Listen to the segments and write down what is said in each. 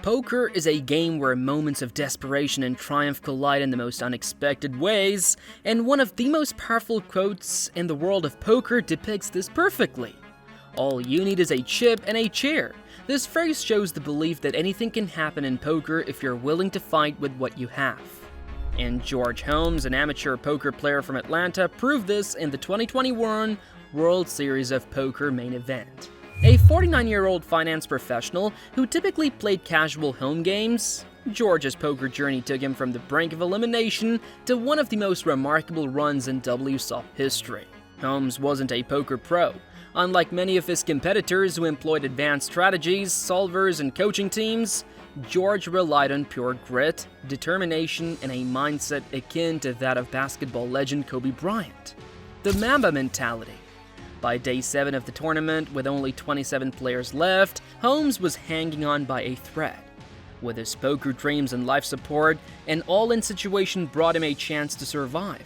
Poker is a game where moments of desperation and triumph collide in the most unexpected ways, and one of the most powerful quotes in the world of poker depicts this perfectly. "All you need is a chip and a chair." This phrase shows the belief that anything can happen in poker if you're willing to fight with what you have. And George Holmes, an amateur poker player from Atlanta, proved this in the 2021 World Series of Poker Main Event. A 49-year-old finance professional who typically played casual home games, George's poker journey took him from the brink of elimination to one of the most remarkable runs in WSOP history. Holmes wasn't a poker pro. Unlike many of his competitors who employed advanced strategies, solvers, and coaching teams, George relied on pure grit, determination, and a mindset akin to that of basketball legend Kobe Bryant. The Mamba mentality. By day 7 of the tournament, with only 27 players left, Holmes was hanging on by a thread. With his poker dreams and life support, an all-in situation brought him a chance to survive.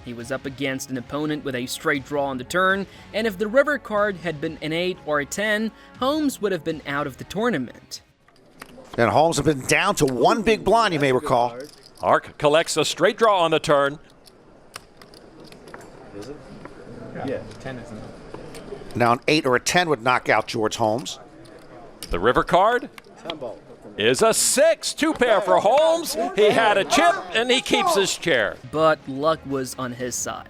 He was up against an opponent with a straight draw on the turn, and if the river card had been an 8 or a 10, Holmes would have been out of the tournament. And Holmes had been down to one big blind, you may recall. Ark collects a straight draw on the turn. Is it? Yeah, 10 is enough. Now an 8 or a 10 would knock out George Holmes. The river card is a 6. 2 pair for Holmes. He had a chip and he keeps his chair. But luck was on his side.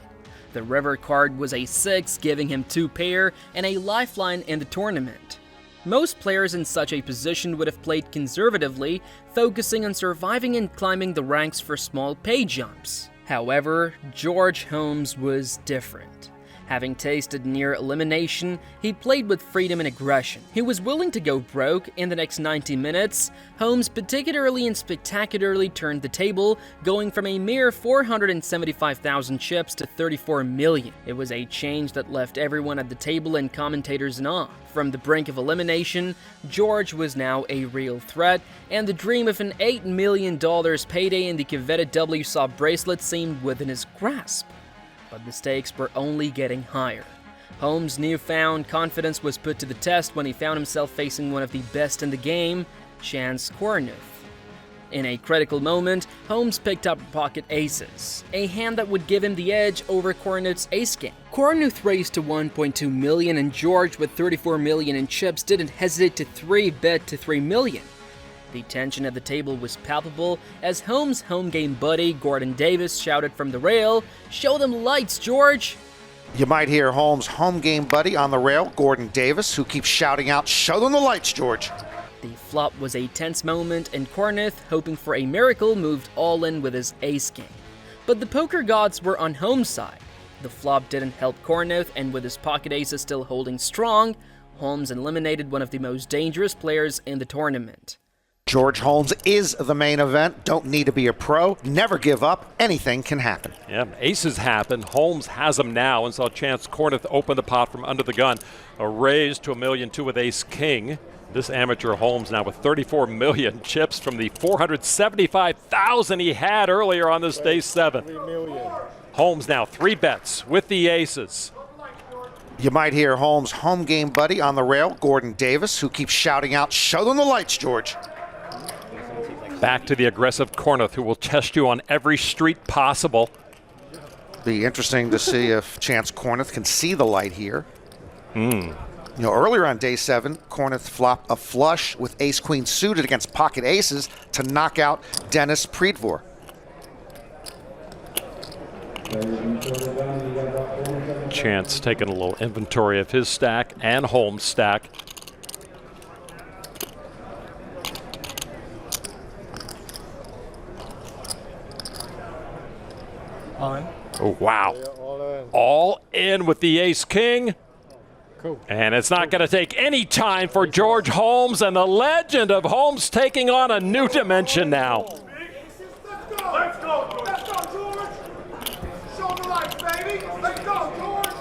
The river card was a 6, giving him 2 pair and a lifeline in the tournament. Most players in such a position would have played conservatively, focusing on surviving and climbing the ranks for small pay jumps. However, George Holmes was different. Having tasted near elimination, he played with freedom and aggression. He was willing to go broke in the next 90 minutes. Holmes particularly and spectacularly turned the table, going from a mere 475,000 chips to 34 million. It was a change that left everyone at the table and commentators in awe. From the brink of elimination, George was now a real threat, and the dream of an $8 million payday in the coveted WSOP bracelet seemed within his grasp. But the stakes were only getting higher. Holmes' newfound confidence was put to the test when he found himself facing one of the best in the game, Chance Kornuth. In a critical moment, Holmes picked up pocket aces, a hand that would give him the edge over Kornuth's ace king. Kornuth raised to 1.2 million, and George, with 34 million in chips, didn't hesitate to 3-bet to 3 million. The tension at the table was palpable as Holmes' home game buddy, Gordon Davis, shouted from the rail, "Show them lights, George!" You might hear Holmes' home game buddy on the rail, Gordon Davis, who keeps shouting out, "Show them the lights, George!" The flop was a tense moment, and Kornuth, hoping for a miracle, moved all in with his ace king. But the poker gods were on Holmes' side. The flop didn't help Kornuth, and with his pocket aces still holding strong, Holmes eliminated one of the most dangerous players in the tournament. George Holmes is the main event. Don't need to be a pro. Never give up. Anything can happen. Yeah, aces happen. Holmes has them now and saw Chance Kornuth open the pot from under the gun. A raise to $1.2 million with ace king. This amateur Holmes now with 34 million chips from the 475,000 he had earlier on this day 7. Holmes now 3 bets with the aces. You might hear Holmes' home game buddy on the rail, Gordon Davis, who keeps shouting out, "Show them the lights, George!" Back to the aggressive Kornuth, who will test you on every street possible. Be interesting to see if Chance Kornuth can see the light here. You know, earlier on day 7, Kornuth flopped a flush with ace-queen suited against pocket aces to knock out Dennis Predvor. Chance taking a little inventory of his stack and Holmes' stack. Oh, wow. All in with the ace-king. Cool. And it's not going to take any time for George Holmes, and the legend of Holmes taking on a new dimension now. Let's go, George. Let's go, George. Show the lights, baby. Let's go, George.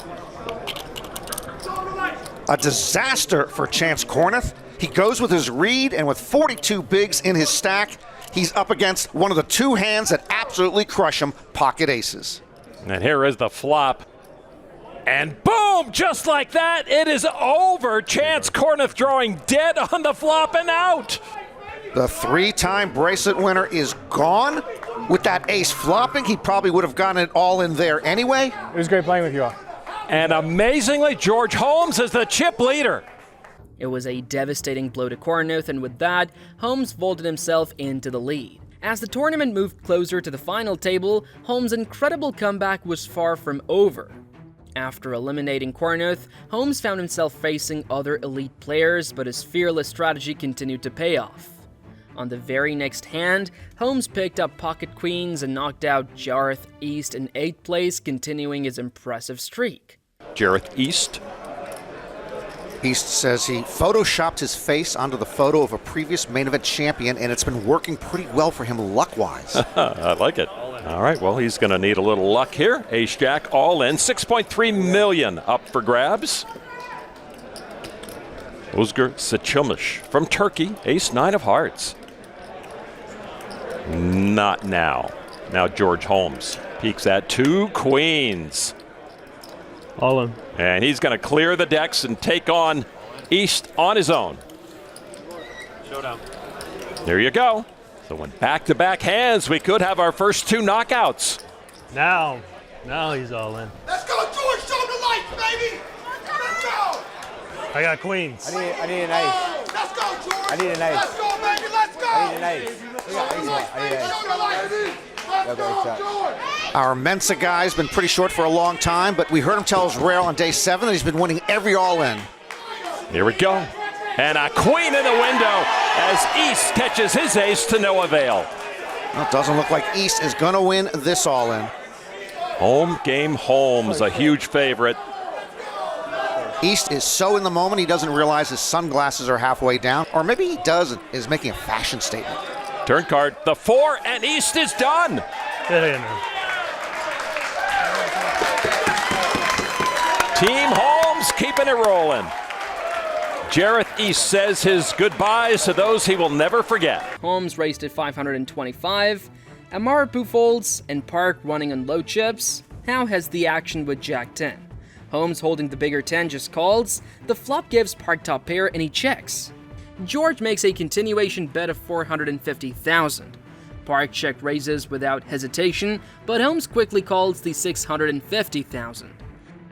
Show the lights. A disaster for Chance Kornuth. He goes with his read, and with 42 bigs in his stack, he's up against one of the 2 hands that absolutely crush him, pocket aces. And here is the flop. And boom, just like that, it is over. Chance Kornuth drawing dead on the flop and out. The 3-time bracelet winner is gone. With that ace flopping, he probably would have gotten it all in there anyway. It was great playing with you all. And amazingly, George Holmes is the chip leader. It was a devastating blow to Kornuth, and with that, Holmes vaulted himself into the lead. As the tournament moved closer to the final table, Holmes' incredible comeback was far from over. After eliminating Kornuth, Holmes found himself facing other elite players, but his fearless strategy continued to pay off. On the very next hand, Holmes picked up pocket queens and knocked out Jareth East in 8th place, continuing his impressive streak. Jareth East. East says he photoshopped his face onto the photo of a previous main event champion, and it's been working pretty well for him luck-wise. I like it. All right, well, he's going to need a little luck here. Ace-Jack all in, 6.3 million up for grabs. Özgür Seçilmiş from Turkey, ace-9 of hearts. Not now. Now George Holmes peeks at 2 queens. All in. And he's going to clear the decks and take on East on his own. Showdown. There you go. So when back-to-back hands, we could have our first 2 knockouts. Now he's all in. Let's go, George. Show the light, baby. Let's go. I got queens. I need an ace. Let's go, George. I need an ace. Let's go, baby. Let's go. I need an ace. Show the light, baby. Show the light. Let's Okay, go, shot. George. Our Mensa guy's been pretty short for a long time, but we heard him tell his rail on day 7 that he's been winning every all-in. Here we go. And a queen in the window as East catches his ace to no avail. Well, it doesn't look like East is going to win this all-in. Home game Holmes, a huge favorite. East is so in the moment he doesn't realize his sunglasses are halfway down, or maybe he does and is making a fashion statement. Turn card, the 4, and East is done. Get in there. Team Holmes keeping it rolling. Jareth East says his goodbyes to those he will never forget. Holmes raced at 525, Amar Pufolds and Park running on low chips. How has the action with Jack 10? Holmes holding the bigger 10 just calls, the flop gives Park top pair and he checks. George makes a continuation bet of 450,000. Park check raises without hesitation, but Holmes quickly calls the 650,000.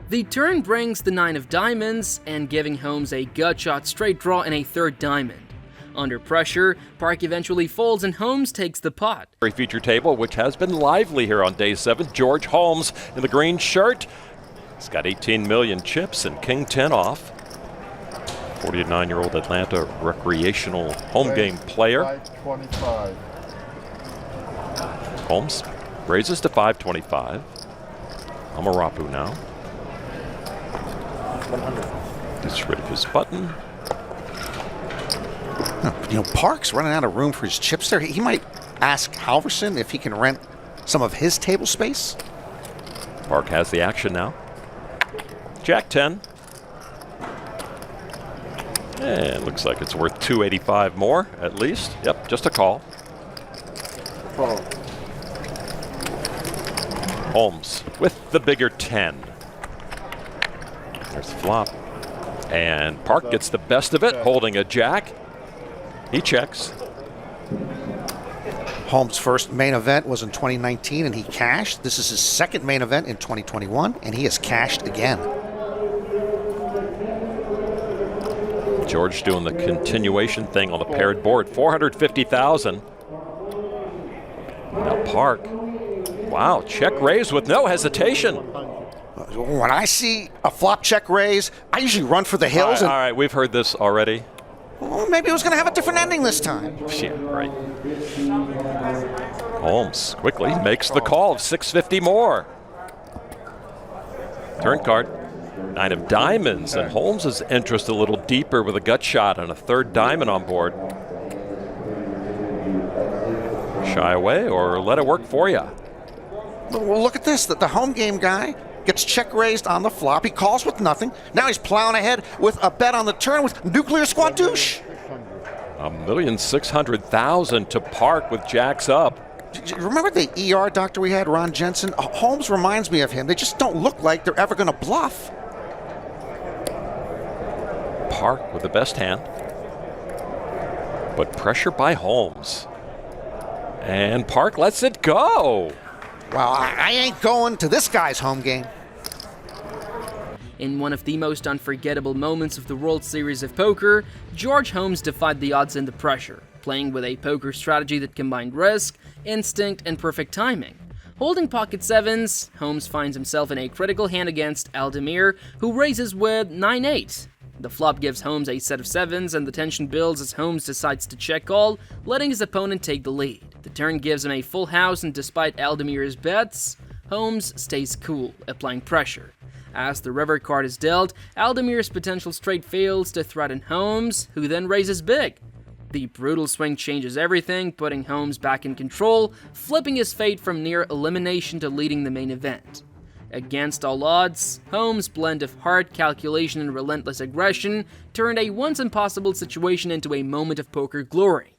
The turn brings the 9 of diamonds, and giving Holmes a gut-shot straight draw and a 3rd diamond. Under pressure, Park eventually folds and Holmes takes the pot. Feature table, which has been lively here on day 7. George Holmes in the green shirt. He's got 18 million chips and King 10 off. 49-year-old Atlanta recreational home game player. 525. Holmes raises to 525. Amarapu now. 100. Gets rid of his button. You know, Park's running out of room for his chips there. He might ask Halverson if he can rent some of his table space. Park has the action now. Jack 10. And looks like it's worth 285 more, at least. Yep, just a call. Holmes with the bigger 10. There's the flop. And Park gets the best of it, holding a jack. He checks. Holmes' first main event was in 2019 and he cashed. This is his second main event in 2021 and he has cashed again. George doing the continuation thing on the paired board. 450,000. Now Park. Wow, check raise with no hesitation. When I see a flop check raise, I usually run for the hills. All right, we've heard this already. Well, maybe it was going to have a different ending this time. Yeah, right. Holmes quickly makes the call of 650 more. Turn card. 9 of diamonds, and Holmes' interest a little deeper with a gut shot and a 3rd diamond on board. Shy away or let it work for you. Well, look at this. The home game guy gets check raised on the flop. He calls with nothing. Now he's plowing ahead with a bet on the turn with nuclear squadouche. 1,600,000 to Park with jacks up. Remember the ER doctor we had, Ron Jensen? Holmes reminds me of him. They just don't look like they're ever going to bluff. Park with the best hand. But pressure by Holmes. And Park lets it go. Wow, I ain't going to this guy's home game. In one of the most unforgettable moments of the World Series of Poker, George Holmes defied the odds and the pressure, playing with a poker strategy that combined risk, instinct, and perfect timing. Holding pocket sevens, Holmes finds himself in a critical hand against Aldemir, who raises with 9-8. The flop gives Holmes a set of sevens, and the tension builds as Holmes decides to check call, letting his opponent take the lead. The turn gives him a full house, and despite Aldemir's bets, Holmes stays cool, applying pressure. As the river card is dealt, Aldemir's potential straight fails to threaten Holmes, who then raises big. The brutal swing changes everything, putting Holmes back in control, flipping his fate from near elimination to leading the main event. Against all odds, Holmes' blend of heart, calculation, and relentless aggression turned a once impossible situation into a moment of poker glory.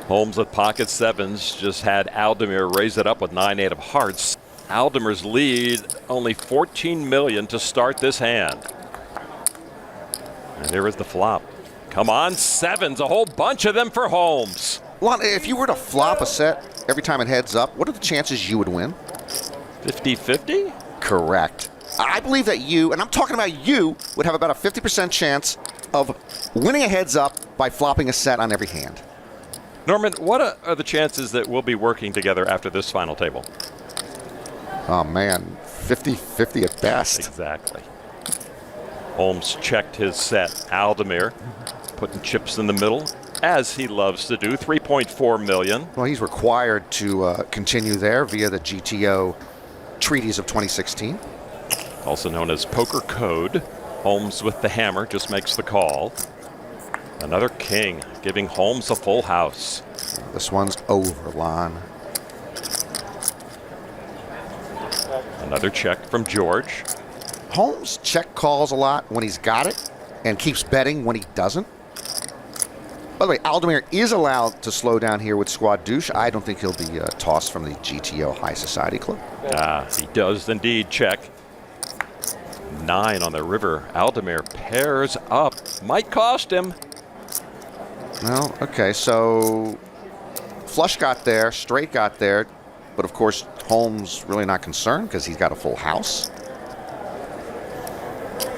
Holmes with pocket sevens just had Aldemir raise it up with 9-8 of hearts. Aldemir's lead only 14 million to start this hand. And here is the flop. Come on, sevens, a whole bunch of them for Holmes. Lon, if you were to flop a set every time it heads up, what are the chances you would win? 50-50? Correct. I believe that you, and I'm talking about you, would have about a 50% chance of winning a heads up by flopping a set on every hand. Norman, what are the chances that we'll be working together after this final table? Oh man, 50-50 at best. Exactly. Holmes checked his set. Aldemir putting chips in the middle, as he loves to do, 3.4 million. Well, he's required to continue there via the GTO treaties of 2016. Also known as poker code. Holmes with the hammer just makes the call. Another king, giving Holmes a full house. This one's over, Lon. Another check from George. Holmes check calls a lot when he's got it and keeps betting when he doesn't. By the way, Aldemir is allowed to slow down here with Squad Douche. I don't think he'll be tossed from the GTO High Society Club. He does indeed check. 9 on the river. Aldemir pairs up. Might cost him. Well, okay, so flush got there, straight got there, but of course Holmes really not concerned because he's got a full house.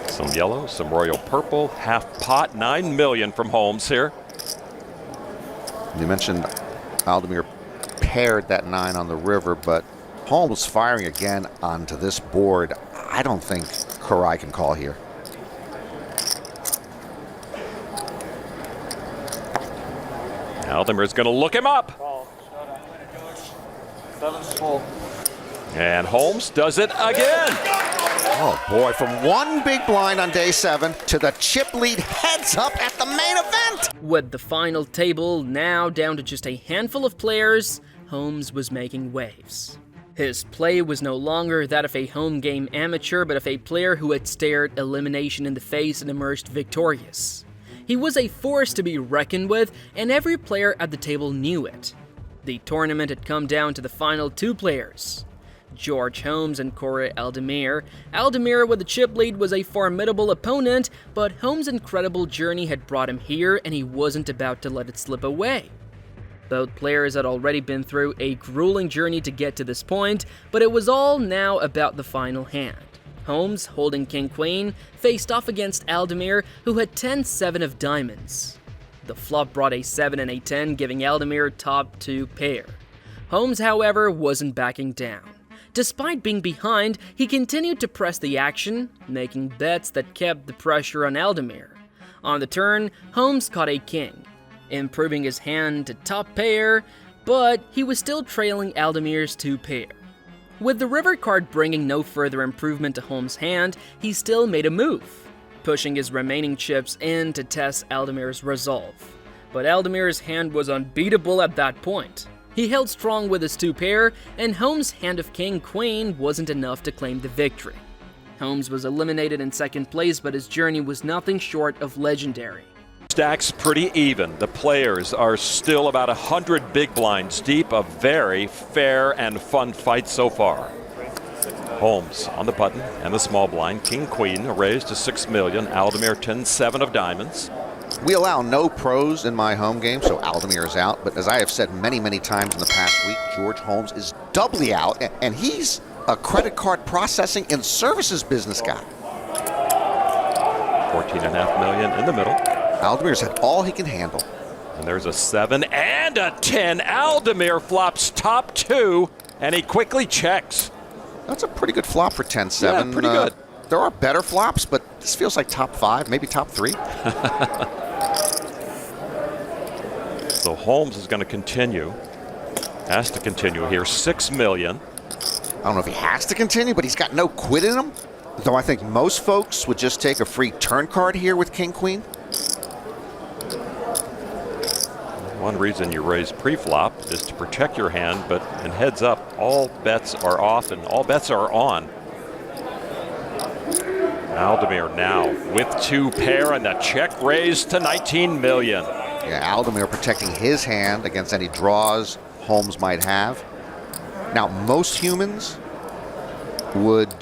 Some yellow, some royal purple, half pot, 9 million from Holmes here. You mentioned Aldemir paired that 9 on the river, but Holmes firing again onto this board. I don't think Karai can call here. Aldemir's going to look him up. And Holmes does it again. Oh boy, from one big blind on day 7 to the chip lead heads up at the main event. With the final table now down to just a handful of players, Holmes was making waves. His play was no longer that of a home game amateur, but of a player who had stared elimination in the face and emerged victorious. He was a force to be reckoned with, and every player at the table knew it. The tournament had come down to the final 2 players, George Holmes and Corey Aldemir. Aldemir with the chip lead was a formidable opponent, but Holmes' incredible journey had brought him here, and he wasn't about to let it slip away. Both players had already been through a grueling journey to get to this point, but it was all now about the final hand. Holmes, holding King-Queen, faced off against Aldemir, who had 10-7 of diamonds. The flop brought a 7 and a 10, giving Aldemir top 2 pair. Holmes, however, wasn't backing down. Despite being behind, he continued to press the action, making bets that kept the pressure on Aldemir. On the turn, Holmes caught a king, improving his hand to top pair, but he was still trailing Aldemir's 2 pair. With the river card bringing no further improvement to Holmes' hand, he still made a move, pushing his remaining chips in to test Aldemir's resolve. But Aldemir's hand was unbeatable at that point. He held strong with his 2 pair, and Holmes' hand of King-Queen wasn't enough to claim the victory. Holmes was eliminated in second place, but his journey was nothing short of legendary. Stacks pretty even. The players are still about 100 big blinds deep. A very fair and fun fight so far. Holmes on the button and the small blind. King Queen, a raise to 6 million. Aldemir 10-7 of diamonds. We allow no pros in my home game, so Aldemir is out. But as I have said many, many times in the past week, George Holmes is doubly out, and he's a credit card processing and services business guy. 14.5 million in the middle. Aldemir's had all he can handle. And there's a 7 and a 10. Aldemir flops top 2, and he quickly checks. That's a pretty good flop for 10-7. Yeah, pretty good. There are better flops, but this feels like top 5, maybe top 3. So Holmes is going to continue. Has to continue here. 6 million. I don't know if he has to continue, but he's got no quit in him. Though I think most folks would just take a free turn card here with King Queen. One reason you raise pre-flop is to protect your hand, but in heads up, all bets are off and all bets are on. Aldemir now with 2 pair and the check raised to 19 million. Yeah, Aldemir protecting his hand against any draws Holmes might have. Now, most humans would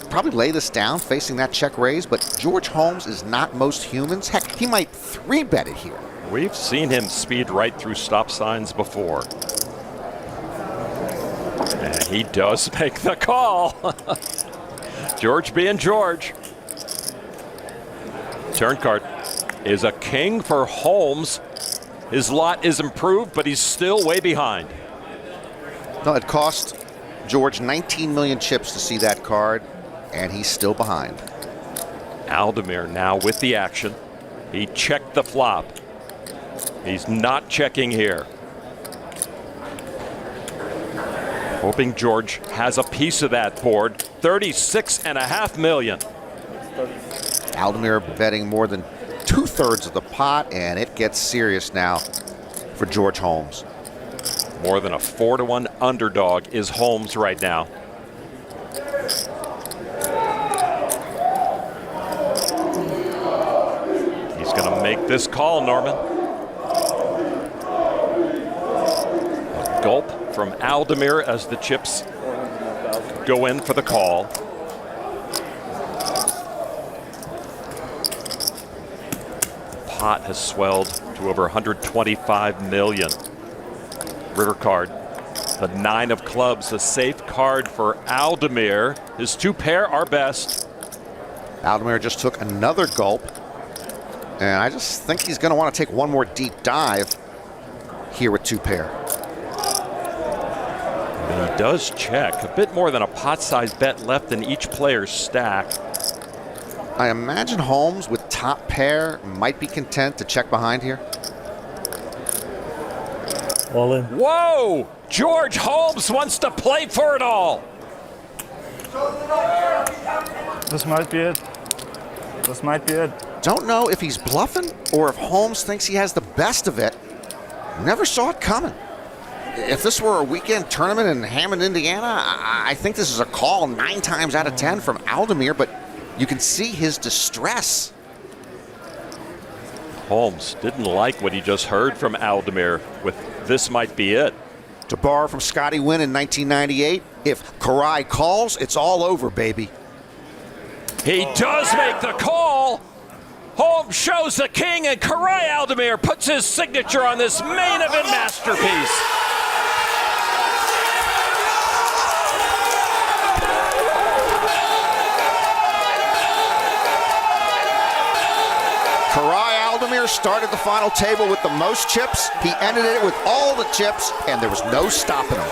probably lay this down facing that check raise, but George Holmes is not most humans. Heck, he might 3-bet it here. We've seen him speed right through stop signs before. And he does make the call. George being George. Turn card is a king for Holmes. His lot is improved, but he's still way behind. No, it cost George 19 million chips to see that card, and he's still behind. Aldemir now with the action. He checked the flop. He's not checking here. Hoping George has a piece of that board. 36.5 million. Aldemir betting more than 2/3 of the pot, and it gets serious now for George Holmes. More than a 4-1 underdog is Holmes right now. He's going to make this call, Norman. A gulp from Aldemir as the chips go in for the call. Pot has swelled to over 125 million. River card, the 9 of clubs, a safe card for Aldemir. His 2 pair are best. Aldemir just took another gulp, and I just think he's going to want to take one more deep dive here with 2 pair. And he does check. A bit more than a pot-sized bet left in each player's stack. I imagine Holmes with top pair might be content to check behind here. All in. Whoa! George Holmes wants to play for it all. This might be it. This might be it. Don't know if he's bluffing or if Holmes thinks he has the best of it. Never saw it coming. If this were a weekend tournament in Hammond, Indiana, I think this is a call 9 times out of 10 from Aldemir, but you can see his distress. Holmes didn't like what he just heard from Aldemir with "this might be it." To borrow from Scotty Wynn in 1998, if Karai calls, it's all over, baby. He does make the call. Holmes shows the king, and Karai Aldemir puts his signature on this main event masterpiece. Karai Aldemir started the final table with the most chips. He ended it with all the chips, and there was no stopping him.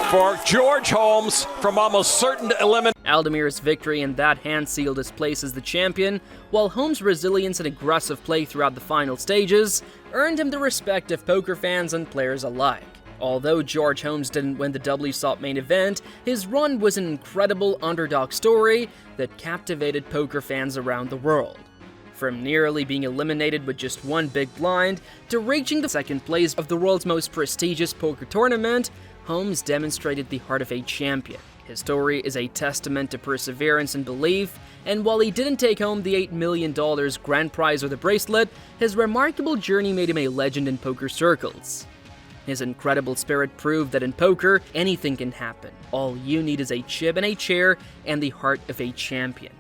For George Holmes, from almost certain to eliminate. Aldemir's victory in that hand sealed his place as the champion, while Holmes' resilience and aggressive play throughout the final stages earned him the respect of poker fans and players alike. Although George Holmes didn't win the WSOP Main Event, his run was an incredible underdog story that captivated poker fans around the world. From nearly being eliminated with just 1 big blind to reaching the 2nd place of the world's most prestigious poker tournament, Holmes demonstrated the heart of a champion. His story is a testament to perseverance and belief, and while he didn't take home the $8 million grand prize or the bracelet, his remarkable journey made him a legend in poker circles. His incredible spirit proved that in poker, anything can happen. All you need is a chip and a chair and the heart of a champion.